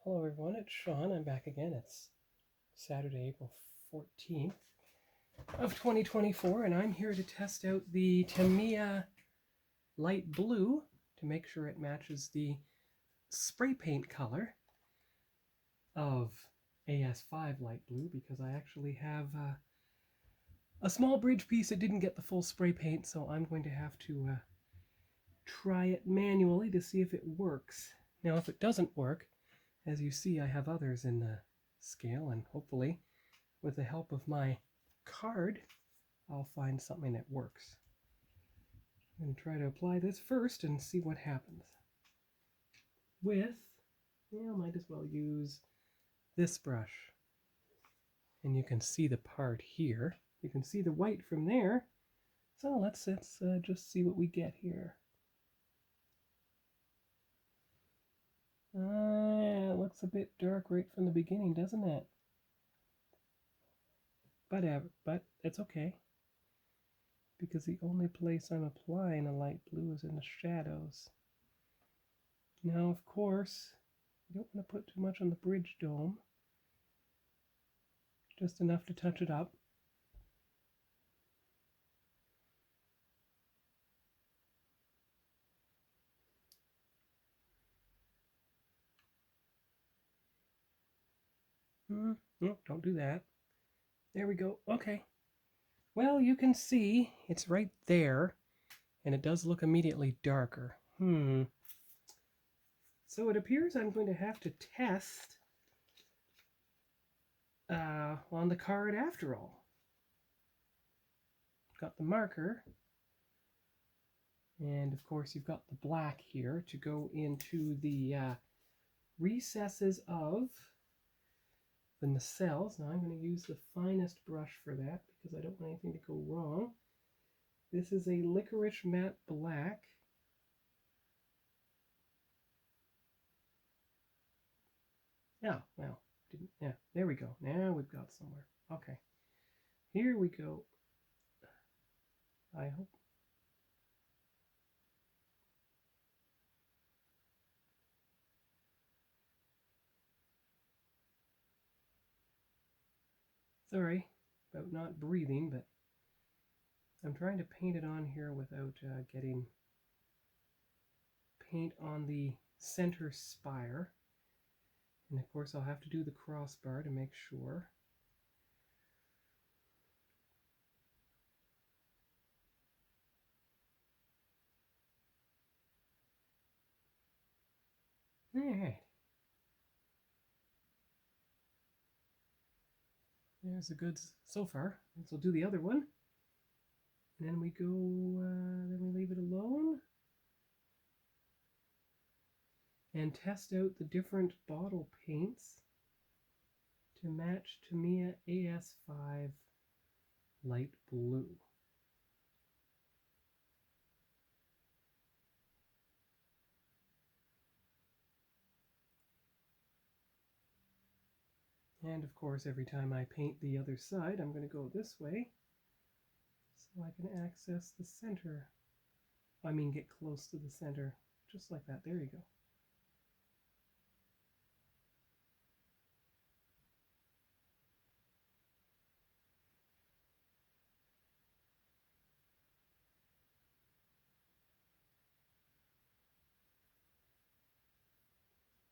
Hello everyone, it's Sean. I'm back again. It's Saturday, April 14th of 2024, and I'm here to test out the Tamiya light blue to make sure it matches the spray paint color of AS5 light blue, because I actually have a small bridge piece that didn't get the full spray paint, so I'm going to have to try it manually to see if it works. Now, if it doesn't work, as you see, I have others in the scale, and hopefully, with the help of my card, I'll find something that works. I'm going to try to apply this first and see what happens. Might as well use this brush. And you can see the part here. You can see the white from there. So let's just see what we get here. It looks a bit dark right from the beginning, doesn't it? But it's okay, because the only place I'm applying a light blue is in the shadows. Now, of course, you don't want to put too much on the bridge dome, just enough to touch it up. No, don't do that. There we go. Okay. Well, you can see it's right there, and it does look immediately darker. So it appears I'm going to have to test on the card after all. Got the marker, and of course you've got the black here to go into the recesses of the nacelles. Now I'm going to use the finest brush for that because I don't want anything to go wrong. This is a licorice matte black. There we go. Now we've got somewhere. Okay, here we go. I hope. Sorry about not breathing, but I'm trying to paint it on here without getting paint on the center spire. And of course I'll have to do the crossbar to make sure. Alright. There's the goods so far. So we'll do the other one. And then we go, then we leave it alone. And test out the different bottle paints to match Tamiya AS5 light blue. And of course, every time I paint the other side, I'm going to go this way so I can access the center. I mean, get close to the center, just like that. There you go.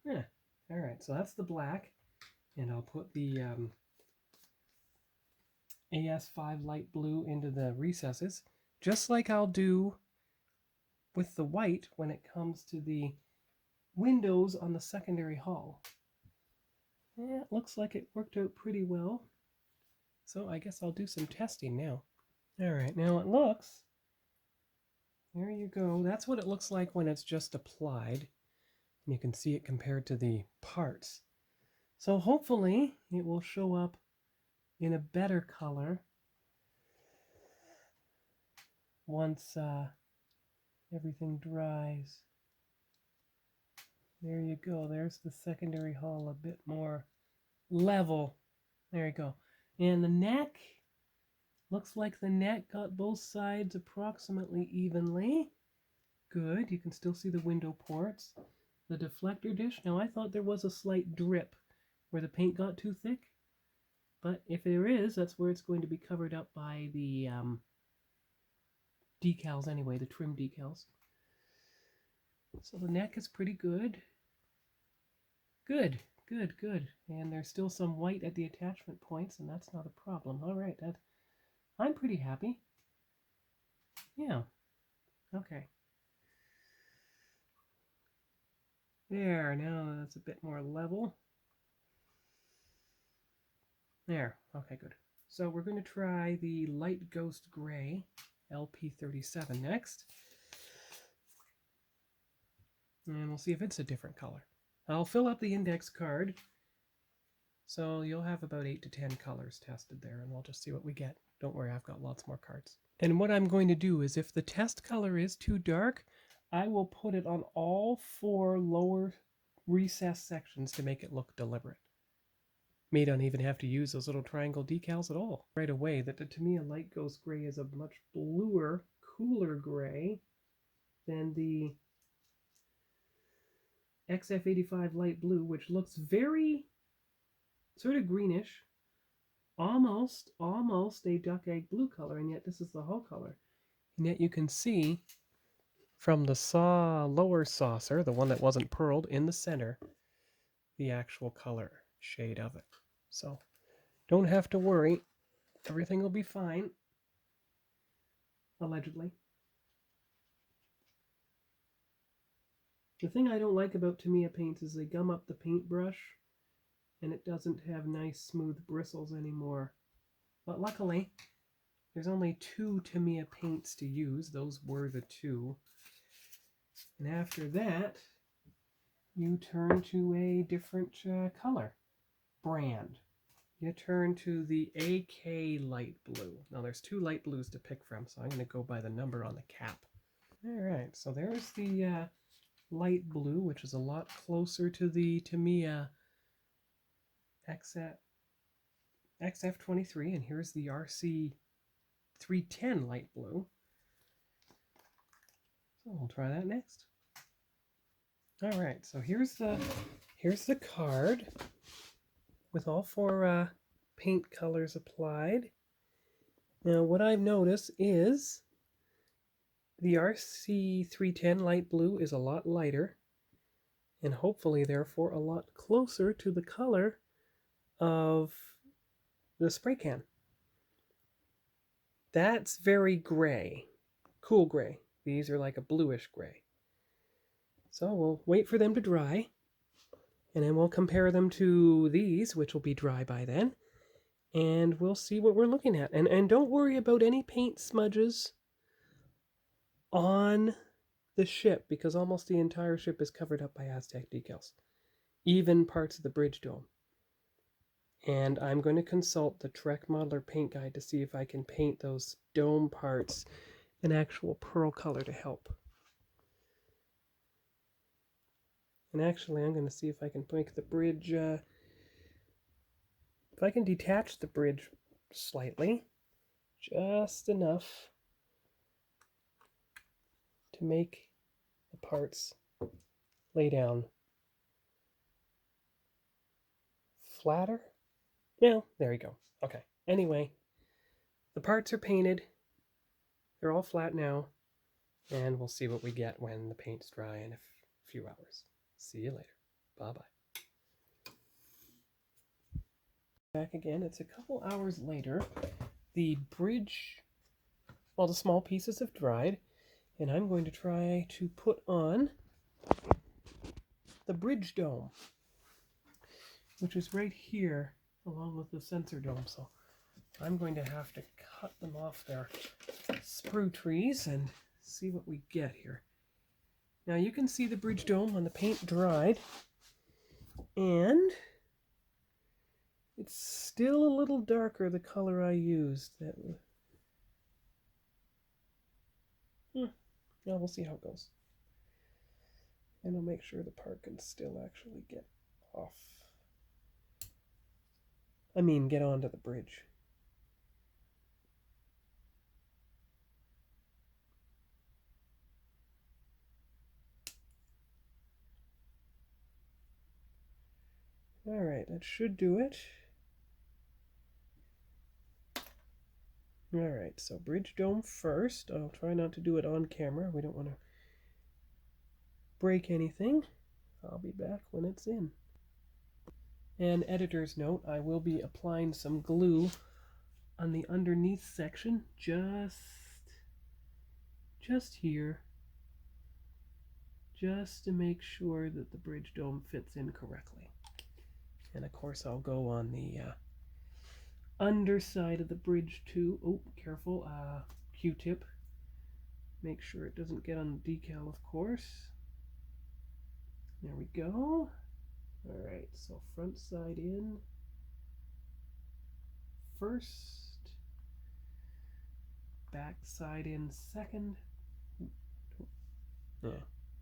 Yeah. All right, so that's the black, and I'll put the AS5 light blue into the recesses, just like I'll do with the white when it comes to the windows on the secondary hull. Yeah, it looks like it worked out pretty well. So I guess I'll do some testing now. All right, now it looks, there you go. That's what it looks like when it's just applied. And you can see it compared to the parts. So hopefully it will show up in a better color once everything dries. There you go. There's the secondary hull a bit more level. There you go. And the neck, looks like the neck got both sides approximately evenly. Good. You can still see the window ports. the deflector dish. Now I thought there was a slight drip where the paint got too thick, but if there is, that's where it's going to be covered up by the decals anyway, the trim decals. So the neck is pretty good. Good, good, good. And there's still some white at the attachment points, and that's not a problem. All right, I'm pretty happy. Yeah, okay. There, now that's a bit more level. There, okay, good. So we're going to try the Light Ghost Gray LP37 next. And we'll see if it's a different color. I'll fill up the index card, so you'll have about 8 to 10 colors tested there, and we'll just see what we get. Don't worry, I've got lots more cards. And what I'm going to do is if the test color is too dark, I will put it on all 4 lower recessed sections to make it look deliberate. May don't even have to use those little triangle decals at all. Right away that the Tamiya Light Ghost Gray is a much bluer, cooler gray than the XF85 Light Blue, which looks very sort of greenish, almost a duck egg blue color, and yet this is the hull color. And yet you can see from the lower saucer, the one that wasn't pearled, in the center, the actual color shade of it. So don't have to worry. Everything will be fine. Allegedly. The thing I don't like about Tamiya paints is they gum up the paintbrush and it doesn't have nice smooth bristles anymore. But luckily, there's only 2 Tamiya paints to use. Those were the 2. And after that, you turn to a different color brand. You turn to the AK Light Blue. Now there's 2 light blues to pick from, so I'm going to go by the number on the cap. Alright, so there's the light blue, which is a lot closer to the Tamiya XF23, and here's the RC310 light blue. So we'll try that next. Alright, so here's the card with all 4 paint colors applied. Now what I've noticed is the RC310 light blue is a lot lighter and hopefully therefore a lot closer to the color of the spray can. That's very gray, cool gray. These are like a bluish gray. So we'll wait for them to dry and then we'll compare them to these, which will be dry by then, and we'll see what we're looking at. And don't worry about any paint smudges on the ship, because almost the entire ship is covered up by Aztec decals, even parts of the bridge dome. And I'm going to consult the Trek Modeler paint guide to see if I can paint those dome parts an actual pearl color to help. And actually I'm going to see if I can make the bridge, if I can detach the bridge slightly, just enough to make the parts lay down flatter. Well, there you go. Okay. Anyway, the parts are painted. They're all flat now. And we'll see what we get when the paint's dry in a few hours. See you later. Bye-bye. Back again. It's a couple hours later. The bridge, well, the small pieces have dried. And I'm going to try to put on the bridge dome, which is right here along with the sensor dome. So I'm going to have to cut them off their sprue trees and see what we get here. Now you can see the bridge dome when the paint dried, and it's still a little darker, the color I used. Yeah, we'll see how it goes. And I'll make sure the part can still actually get off. I mean, get onto the bridge. All right, that should do it. All right, so bridge dome first. I'll try not to do it on camera. We don't want to break anything. I'll be back when it's in. And editor's note, I will be applying some glue on the underneath section, just here, just to make sure that the bridge dome fits in correctly. And of course I'll go on the underside of the bridge too. Oh, careful, Q-tip. Make sure it doesn't get on the decal, of course. There we go. All right, so front side in first, back side in second. Yeah,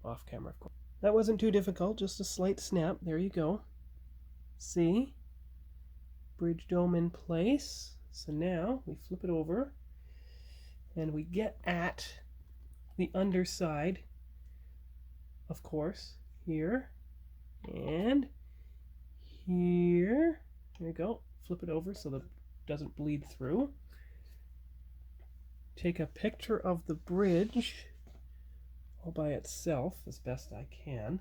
off camera, of course. That wasn't too difficult, just a slight snap. There you go. See? Bridge dome in place. So now we flip it over and we get at the underside, of course, here and here. There you go. Flip it over so that it doesn't bleed through. Take a picture of the bridge all by itself as best I can,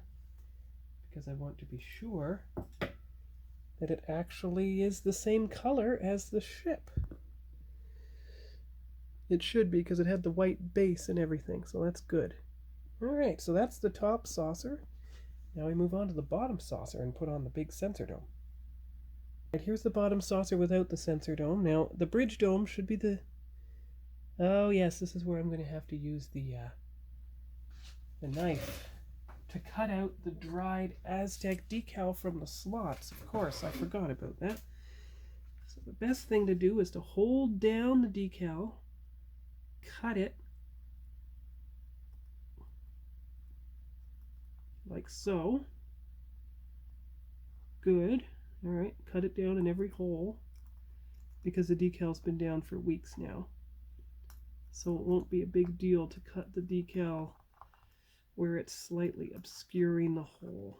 because I want to be sure that it actually is the same color as the ship. It should be, because it had the white base and everything, so that's good. Alright, so that's the top saucer. Now we move on to the bottom saucer and put on the big sensor dome. Right, here's the bottom saucer without the sensor dome. Now the bridge dome should be the... Oh yes, this is where I'm going to have to use the knife to cut out the dried Aztec decal from the slots. Of course, I forgot about that. So the best thing to do is to hold down the decal, cut it like so. Good. All right, cut it down in every hole, because the decal's been down for weeks now. So it won't be a big deal to cut the decal where it's slightly obscuring the hole.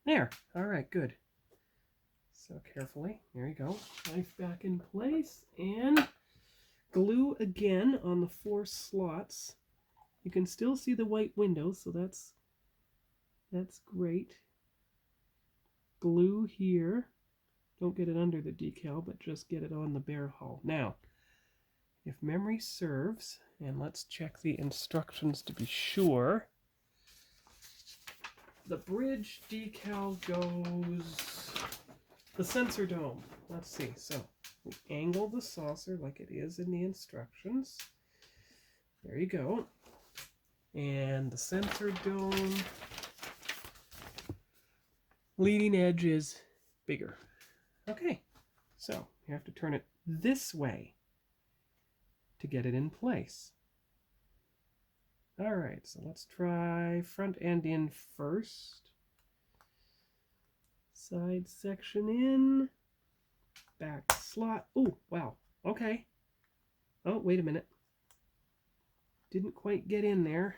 There. All right, good. So carefully, there you go. Knife back in place and glue again on the 4 slots. You can still see the white windows, so that's great. Glue here. Don't get it under the decal, but just get it on the bare hull. Now, if memory serves, and let's check the instructions to be sure, the bridge decal goes the sensor dome. Let's see. So we angle the saucer like it is in the instructions. There you go. And the sensor dome leading edge is bigger. Okay, so you have to turn it this way to get it in place. All right, so let's try front end in first. Side section in. Back slot. Oh, wow. Okay. Oh, wait a minute. Didn't quite get in there.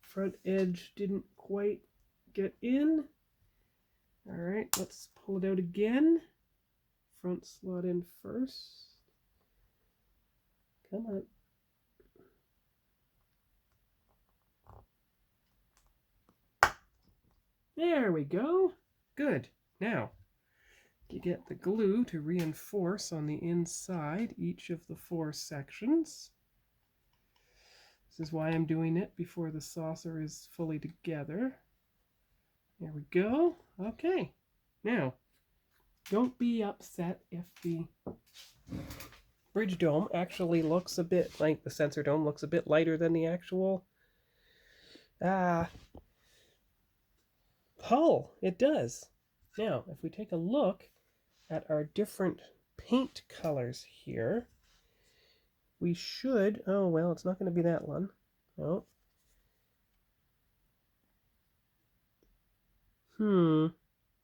Front edge didn't quite get in. All right, let's pull it out again. Front slot in first. Come on. There we go. Good. Now, you get the glue to reinforce on the inside each of the 4 sections. This is why I'm doing it before the saucer is fully together. There we go. Okay. Now, don't be upset if the bridge dome actually looks a bit like the sensor dome looks a bit lighter than the actual hull. It does. Now, if we take a look at our different paint colors here, we should... Oh, well, it's not going to be that one. No.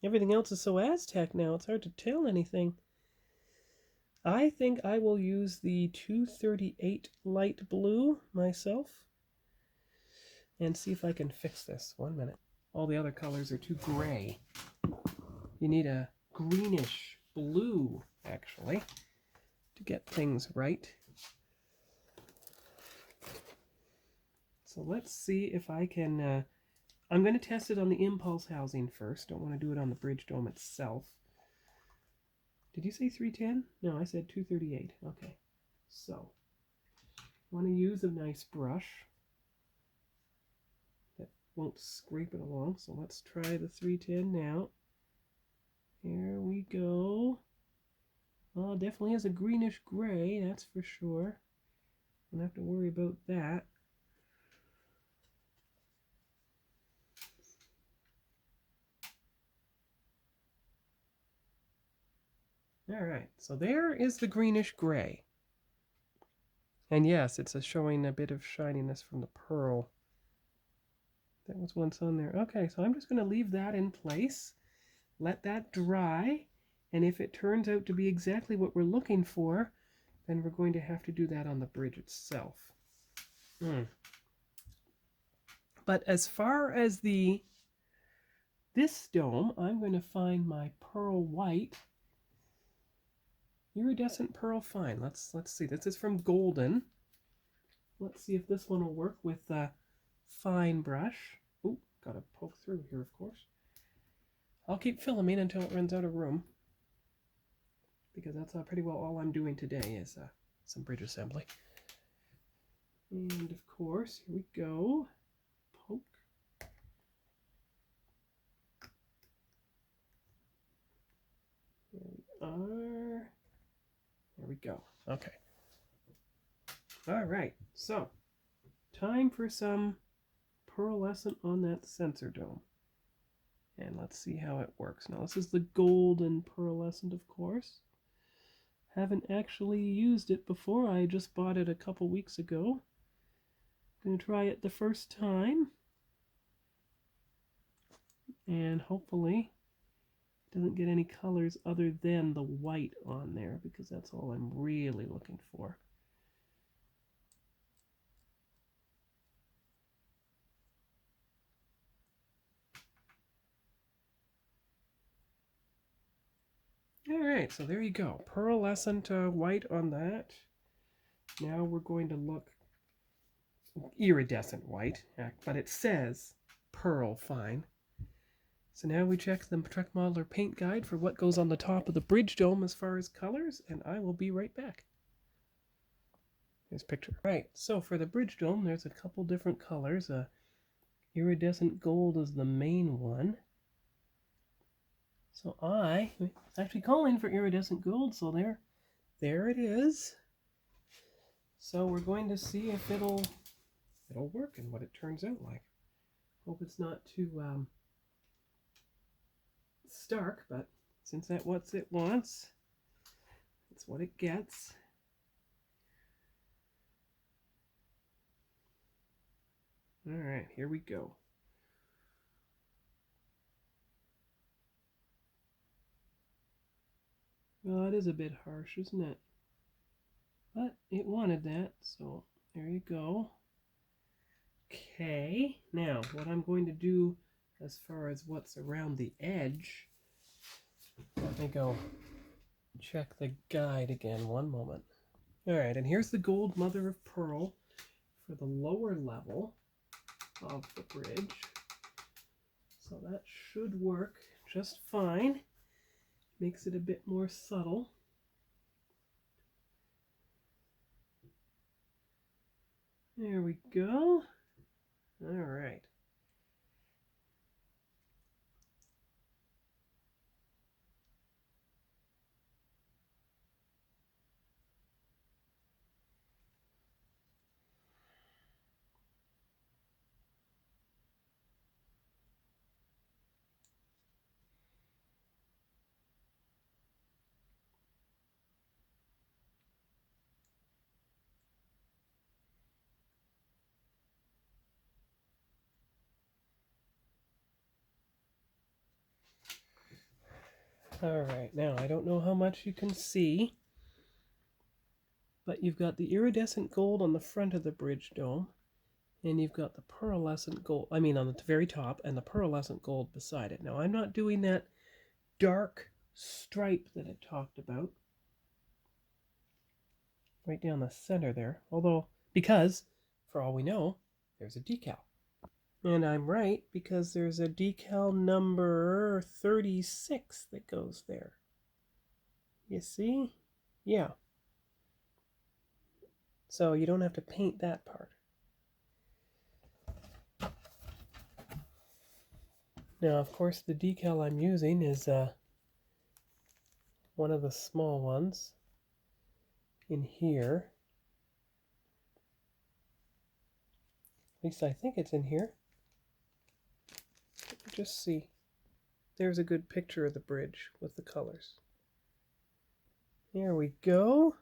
Everything else is so Aztec now, it's hard to tell anything. I think I will use the 238 light blue myself and see if I can fix this. 1 minute. all the other colors are too gray. You need a greenish blue, actually, to get things right. So let's see if I can... I'm going to test it on the impulse housing first. Don't want to do it on the bridge dome itself. Did you say 310? No, I said 238. Okay. So, I want to use a nice brush that won't scrape it along. So let's try the 310 now. Here we go. Well, it definitely has a greenish gray, that's for sure. Don't have to worry about that. Alright, so there is the greenish gray. And yes, it's showing a bit of shininess from the pearl. That was once on there. Okay, so I'm just going to leave that in place. Let that dry. And if it turns out to be exactly what we're looking for, then we're going to have to do that on the bridge itself. But as far as this dome, I'm going to find my pearl white. Iridescent pearl fine. Let's see. This is from Golden. Let's see if this one will work with the fine brush. Ooh, gotta poke through here, of course. I'll keep filming until it runs out of room, because that's pretty well all I'm doing today is some bridge assembly. And of course, here we go. Poke. There we are. There we go. Okay. All right. So, time for some pearlescent on that sensor dome. And let's see how it works. Now, this is the golden pearlescent, of course. Haven't actually used it before. I just bought it a couple weeks ago. Going to try it the first time. And hopefully it doesn't get any colors other than the white on there, because that's all I'm really looking for. Alright, so there you go. Pearlescent white on that. Now we're going to look iridescent white, but it says pearl fine. So now we check the Trek Modeler paint guide for what goes on the top of the bridge dome as far as colors, and I will be right back. Here's a picture. Right, so for the bridge dome, there's a couple different colors. Iridescent gold is the main one. So it's actually calling for iridescent gold, so there it is. So we're going to see if it'll work and what it turns out like. Hope it's not too stark, but since that's what it wants, it's what it gets. All right, here we go. Well, it is a bit harsh, isn't it? But it wanted that, so there you go. Okay, now what I'm going to do as far as what's around the edge, let me go check the guide again, one moment. Alright, and here's the gold mother of pearl for the lower level of the bridge. So that should work just fine. Makes it a bit more subtle. There we go. All right. Alright, now I don't know how much you can see, but you've got the iridescent gold on the front of the bridge dome, And you've got the pearlescent gold, I mean on the very top, and the pearlescent gold beside it. Now I'm not doing that dark stripe that it talked about right down the center there, although, because, for all we know, there's a decal. And I'm right, because there's a decal number 36 that goes there. You see? Yeah. So you don't have to paint that part. Now, of course, the decal I'm using is one of the small ones in here. At least I think it's in here. Just see. There's a good picture of the bridge with the colors. There we go.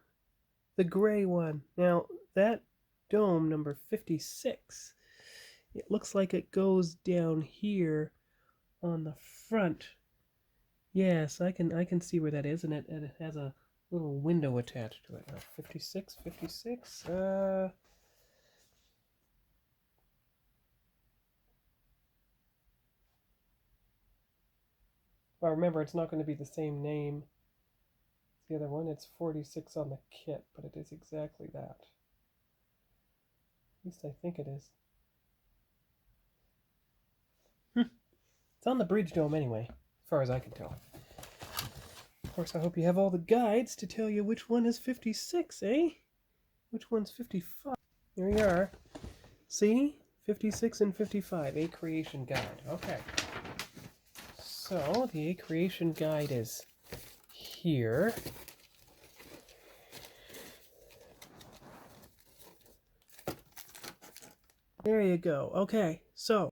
The gray one. Now, that dome, number 56, it looks like it goes down here on the front. Yes, I can see where that is, and it has a little window attached to it. 56, 56. Well, remember, it's not going to be the same name as the other one. It's 46 on the kit, but it is exactly that. At least I think it is. It's on the bridge dome anyway, as far as I can tell. Of course, I hope you have all the guides to tell you which one is 56, eh? Which one's 55? Here we are. See? 56 and 55, A Creation Guide. Okay. So, the A Creation Guide is here. There you go. Okay, so